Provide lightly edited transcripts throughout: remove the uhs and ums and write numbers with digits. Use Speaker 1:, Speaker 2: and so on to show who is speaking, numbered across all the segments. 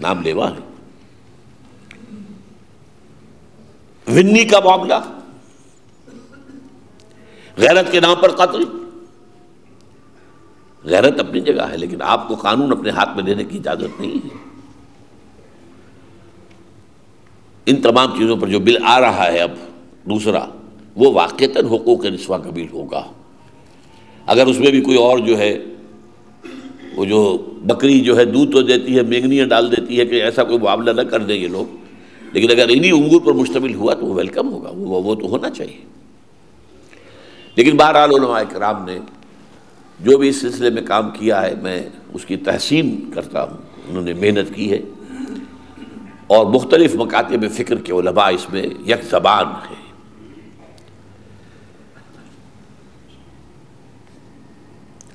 Speaker 1: نام لیوا ہے. ونی کا معاملہ، غیرت کے نام پر قتل. غیرت اپنی جگہ ہے، لیکن آپ کو قانون اپنے ہاتھ میں لینے کی اجازت نہیں ہے. ان تمام چیزوں پر جو بل آ رہا ہے اب دوسرا، وہ واقعتاً حقوق نسواں کا بل ہوگا. اگر اس میں بھی کوئی اور جو ہے وہ جو بکری جو ہے دودھ تو دیتی ہے، مینگنیاں ڈال دیتی ہے، کہ ایسا کوئی معاملہ نہ کر دیں یہ لوگ، لیکن اگر انہی امور پر مشتمل ہوا تو وہ ویلکم ہوگا، وہ تو ہونا چاہیے. لیکن بہرحال علماء کرام نے جو بھی اس سلسلے میں کام کیا ہے، میں اس کی تحسین کرتا ہوں. انہوں نے محنت کی ہے، اور مختلف مکاتب فکر کے علماء اس میں یک زبان ہیں.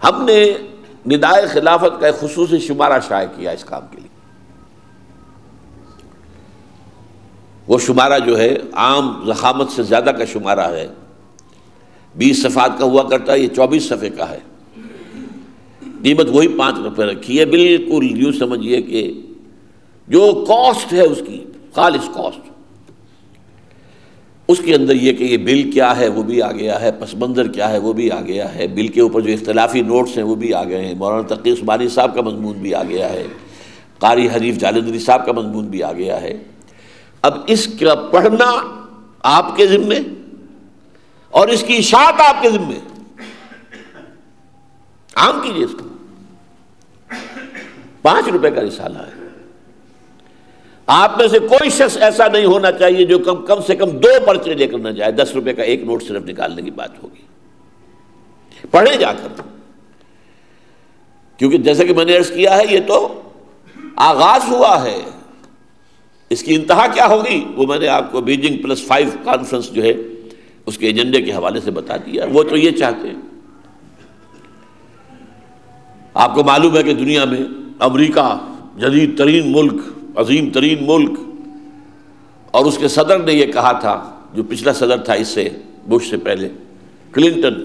Speaker 1: ہم نے ندائے خلافت کا ایک خصوصی شمارہ شائع کیا اس کام کے لیے. وہ شمارہ جو ہے عام ضخامت سے زیادہ کا شمارہ ہے، 20 صفحات کا ہوا کرتا ہے، یہ 24 صفحے کا ہے. قیمت وہی 5 روپے رکھی ہے. بالکل یوں سمجھیے کہ جو کاسٹ ہے اس کی خالص کاسٹ، اس کے اندر یہ کہ یہ بل کیا ہے وہ بھی آ گیا ہے، پس منظر کیا ہے وہ بھی آ گیا ہے، بل کے اوپر جو اختلافی نوٹس ہیں وہ بھی آ گئے ہیں، مولانا تقی عثمانی صاحب کا مضمون بھی آ گیا ہے، قاری حنیف جالندری صاحب کا مضمون بھی آ گیا ہے. اب اس کا پڑھنا آپ کے ذمے اور اس کی اشاعت آپ کے ذمے. عام کیجیے اس کو. 5 روپے کا رسالہ ہے. آپ میں سے کوئی شخص ایسا نہیں ہونا چاہیے جو کم سے کم 2 پرچے لے کر نہ جائے. 10 روپے کا ایک نوٹ صرف نکالنے کی بات ہوگی. پڑھیں جا کر، کیونکہ جیسا کہ میں نے عرض کیا ہے یہ تو آغاز ہوا ہے. اس کی انتہا کیا ہوگی وہ میں نے آپ کو بیجنگ +5 کانفرنس جو ہے اس کے ایجنڈے کے حوالے سے بتا دیا. وہ تو یہ چاہتے ہیں. آپ کو معلوم ہے کہ دنیا میں امریکہ جدید ترین ملک، عظیم ترین ملک، اور اس کے صدر نے یہ کہا تھا، جو پچھلا صدر تھا اس سے بش سے پہلے، Clinton,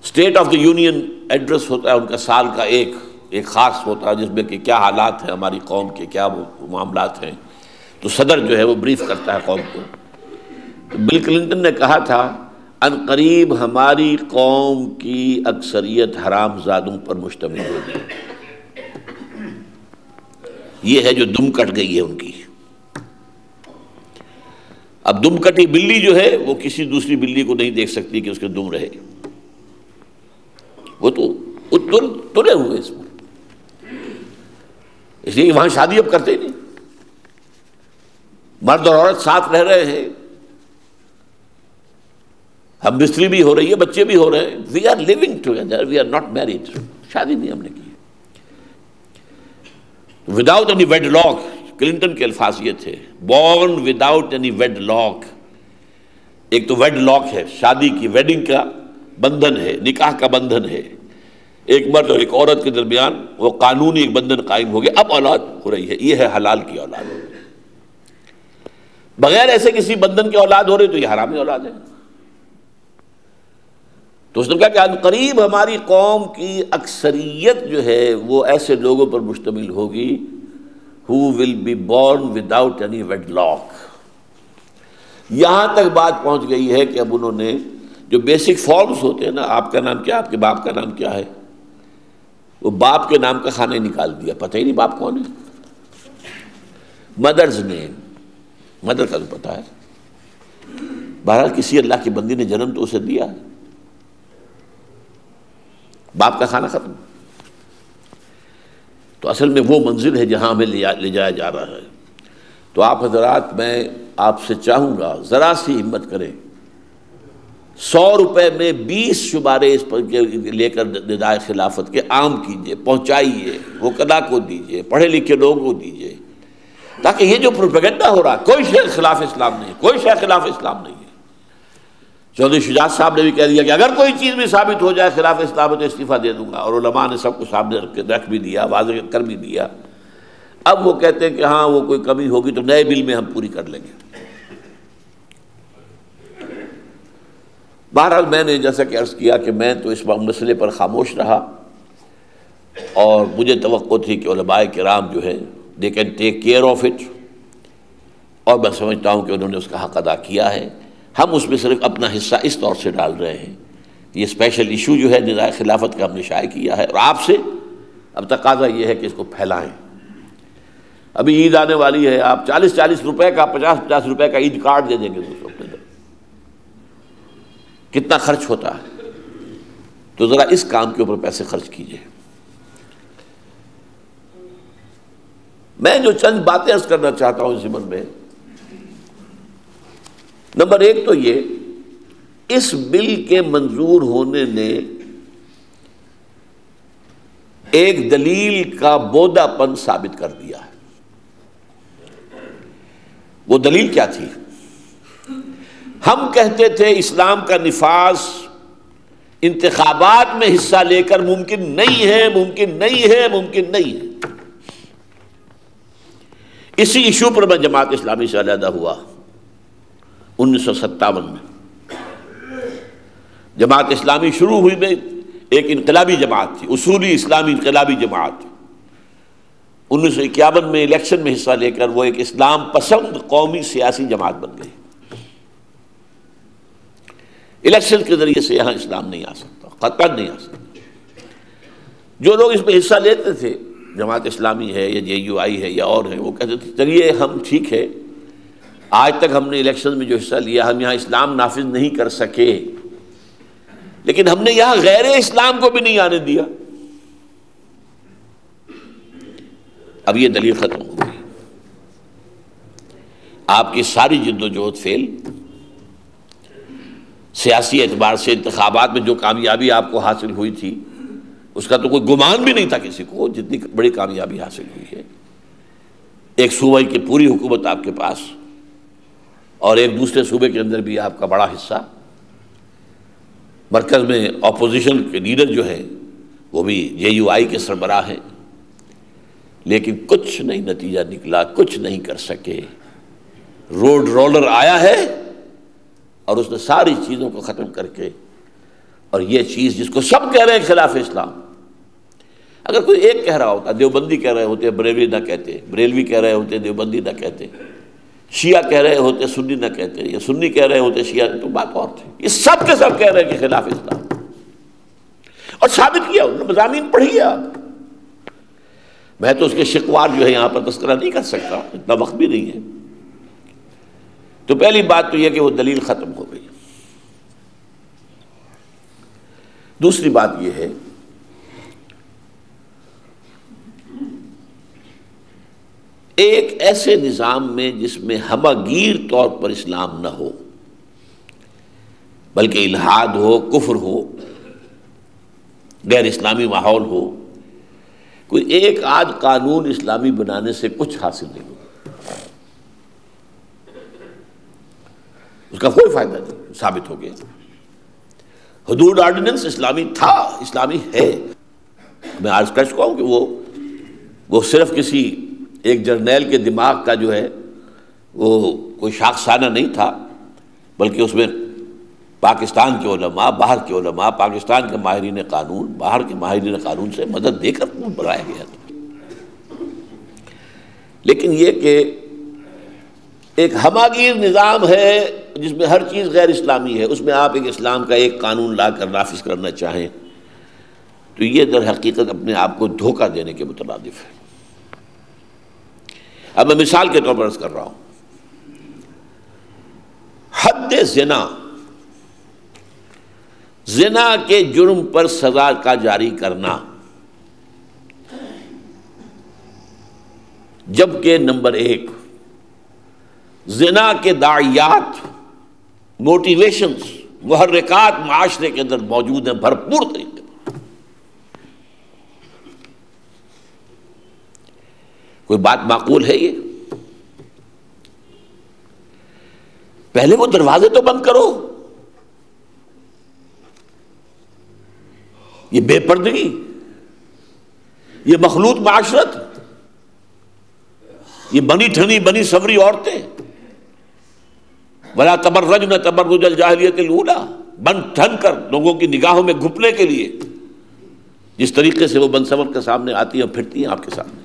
Speaker 1: state of the union address ہوتا ہے ان کا سال کا ایک خاص ہوتا ہے جس میں کہ کیا حالات ہیں ہماری قوم کے، کیا معاملات ہیں، تو صدر جو ہے وہ بریف کرتا ہے قوم کو. بل کلنٹن نے کہا تھا ان قریب ہماری قوم کی اکثریت حرام زادوں پر مشتمل ہوگی. یہ ہے جو دم کٹ گئی ہے ان کی. اب دم کٹی بلی جو ہے وہ کسی دوسری بلی کو نہیں دیکھ سکتی کہ اس کے دم رہے. وہ تو تلے ہوئے اس میں. اس لیے وہاں شادی اب کرتے نہیں. مرد اور عورت ساتھ رہ رہے ہیں، ہم بستری بھی ہو رہی ہے، بچے بھی ہو رہے ہیں. We are living together, we are not married. شادی نہیں ہم نے کی. Without any wedlock, Clinton کے الفاظ یہ تھے، born without any wedlock. ایک تو ویڈ لاک ہے، شادی کی ویڈنگ کا بندھن ہے، نکاح کا بندھن ہے، ایک مرد اور ایک عورت کے درمیان وہ قانونی ایک بندھن قائم ہو گیا. اب اولاد ہو رہی ہے، یہ ہے حلال کی اولاد. بغیر ایسے کسی بندھن کی اولاد ہو رہی تو یہ حرامی اولاد ہے. تو اس نے کہا کہ ان قریب ہماری قوم کی اکثریت جو ہے وہ ایسے لوگوں پر مشتمل ہوگی who will be born without any wedlock. یہاں تک بات پہنچ گئی ہے کہ اب انہوں نے جو بیسک فارمز ہوتے ہیں نا، آپ کا نام کیا، آپ کے باپ کا نام کیا ہے، وہ باپ کے نام کا خانہ نکال دیا. پتہ ہی نہیں باپ کون ہے. مدرز نیم، مدر کا تو پتہ ہے. بہرحال کسی اللہ کی بندی نے جنم تو اسے دیا ہے، باپ کا خانہ ختم. تو اصل میں وہ منزل ہے جہاں ہمیں لے جایا جا رہا ہے. تو آپ حضرات، میں آپ سے چاہوں گا ذرا سی ہمت کریں. 100 روپے میں 20 شمارے اس پر لے کر ندائے خلافت کے عام کیجئے، پہنچائیے، وکلاء کو دیجئے، پڑھے لکھے لوگوں کو دیجئے، تاکہ یہ جو پروپیگنڈا ہو رہا ہے، کوئی شے خلاف اسلام نہیں، کوئی شے خلاف اسلام نہیں ہے. چودھری شجاعت صاحب نے بھی کہہ دیا کہ اگر کوئی چیز بھی ثابت ہو جائے خلاف اسلام تو استعفیٰ دے دوں گا، اور علماء نے سب کو سامنے رکھ بھی دیا، واضح کر بھی دیا. اب وہ کہتے ہیں کہ ہاں وہ کوئی کمی ہوگی تو نئے بل میں ہم پوری کر لیں گے. بہرحال میں نے جیسا کہ عرض کیا کہ میں تو اس مسئلے پر خاموش رہا، اور مجھے توقع تھی کہ علماء کرام جو ہے they can take care of it, اور میں سمجھتا ہوں کہ انہوں نے اس کا حق ادا کیا ہے. ہم اس میں صرف اپنا حصہ اس طور سے ڈال رہے ہیں. یہ اسپیشل ایشو جو ہے نظام خلافت کا ہم نے شائع کیا ہے، اور آپ سے اب تقاضا یہ ہے کہ اس کو پھیلائیں. ابھی عید آنے والی ہے، آپ 40 روپے کا 50 روپے کا عید کارڈ دے دیں گے دوسروں کو، کتنا خرچ ہوتا ہے. تو ذرا اس کام کے اوپر پیسے خرچ کیجیے. میں جو چند باتیں عرض کرنا چاہتا ہوں اس ضمن میں، نمبر 1 تو یہ، اس بل کے منظور ہونے نے ایک دلیل کا بودا پن ثابت کر دیا ہے. وہ دلیل کیا تھی؟ ہم کہتے تھے اسلام کا نفاذ انتخابات میں حصہ لے کر ممکن نہیں ہے، ممکن نہیں ہے، ممکن نہیں ہے. اسی ایشو پر میں جماعت اسلامی سے علیحدہ ہوا 1957 میں. جماعت اسلامی شروع ہوئی میں ایک انقلابی جماعت تھی، اصولی اسلامی انقلابی جماعت. 1951 میں الیکشن میں حصہ لے کر وہ ایک اسلام پسند قومی سیاسی جماعت بن گئی. الیکشن کے ذریعے سے یہاں اسلام نہیں آ سکتا، قطعاً نہیں آ سکتا. جو لوگ اس میں حصہ لیتے تھے، جماعت اسلامی ہے یا JUI ہے یا اور ہے، وہ کہتے تھے چلیے ہم ٹھیک ہے، آج تک ہم نے الیکشن میں جو حصہ لیا ہم یہاں اسلام نافذ نہیں کر سکے، لیکن ہم نے یہاں غیر اسلام کو بھی نہیں آنے دیا. اب یہ دلیل ختم ہو گئی. آپ کی ساری جد و جہد فیل. سیاسی اعتبار سے انتخابات میں جو کامیابی آپ کو حاصل ہوئی تھی اس کا تو کوئی گمان بھی نہیں تھا کسی کو، جتنی بڑی کامیابی حاصل ہوئی ہے. ایک صوبے کی پوری حکومت آپ کے پاس، اور ایک دوسرے صوبے کے اندر بھی آپ کا بڑا حصہ. مرکز میں اپوزیشن کے لیڈر جو ہیں وہ بھی JUI کے سربراہ ہیں، لیکن کچھ نہیں نتیجہ نکلا، کچھ نہیں کر سکے. روڈ رولر آیا ہے اور اس نے ساری چیزوں کو ختم کر کے، اور یہ چیز جس کو سب کہہ رہے ہیں خلاف اسلام، اگر کوئی ایک کہہ رہا ہوتا، دیوبندی کہہ رہے ہوتے بریلوی نہ کہتے، بریلوی کہہ رہے ہوتے دیوبندی نہ کہتے، شیعہ کہہ رہے ہوتے سنی نہ کہتے، یا سنی کہہ رہے ہوتے شیعہ، تو بات اور تھی. یہ سب کے سب کہہ رہے ہیں کہ خلاف اسلام، اور ثابت کیا انہوں نے. مضامین پڑھیے آپ. میں تو اس کے شکوار جو ہے یہاں پر تذکرہ نہیں کر سکتا، اتنا وقت بھی نہیں ہے. تو پہلی بات تو یہ کہ وہ دلیل ختم ہو گئی. دوسری بات یہ ہے ایک ایسے نظام میں جس میں ہمہ گیر طور پر اسلام نہ ہو، بلکہ الحاد ہو، کفر ہو، غیر اسلامی ماحول ہو، کوئی ایک آدھ قانون اسلامی بنانے سے کچھ حاصل نہیں ہوگا. اس کا کوئی فائدہ نہیں. ثابت ہو گیا حدود آرڈیننس اسلامی تھا، اسلامی ہے. میں آج کر چکا ہوں کہ وہ صرف کسی ایک جرنیل کے دماغ کا جو ہے وہ کوئی شاخسانہ نہیں تھا، بلکہ اس میں پاکستان کے علماء، باہر کے علماء، پاکستان کے ماہرین قانون، باہر کے ماہرین قانون سے مدد دے کر بنایا گیا تھا. لیکن یہ کہ ایک ہماگیر نظام ہے جس میں ہر چیز غیر اسلامی ہے، اس میں آپ ایک اسلام کا ایک قانون لا کر نافذ کرنا چاہیں تو یہ در حقیقت اپنے آپ کو دھوکہ دینے کے مترادف ہے. اب میں مثال کے طور پر عرض کر رہا ہوں، حد زنا کے جرم پر سزا کا جاری کرنا، جبکہ نمبر 1 زنا کے داعیات، موٹیویشنز، محرکات معاشرے کے اندر موجود ہیں بھرپور طریقے پر. کوئی بات معقول ہے؟ یہ پہلے وہ دروازے تو بند کرو. یہ بے پردگی، یہ مخلوط معاشرت، یہ بنی ٹھنی بنی سوری عورتیں، وَلَا تَبَرَّجْنَ تَبَرُّجَ الْجَاهِلِيَّةِ الْأُولَىٰ، بن ٹھن کر لوگوں کی نگاہوں میں گھپنے کے لیے جس طریقے سے وہ بن سور کے سامنے آتی ہیں پھرتی ہیں آپ کے سامنے،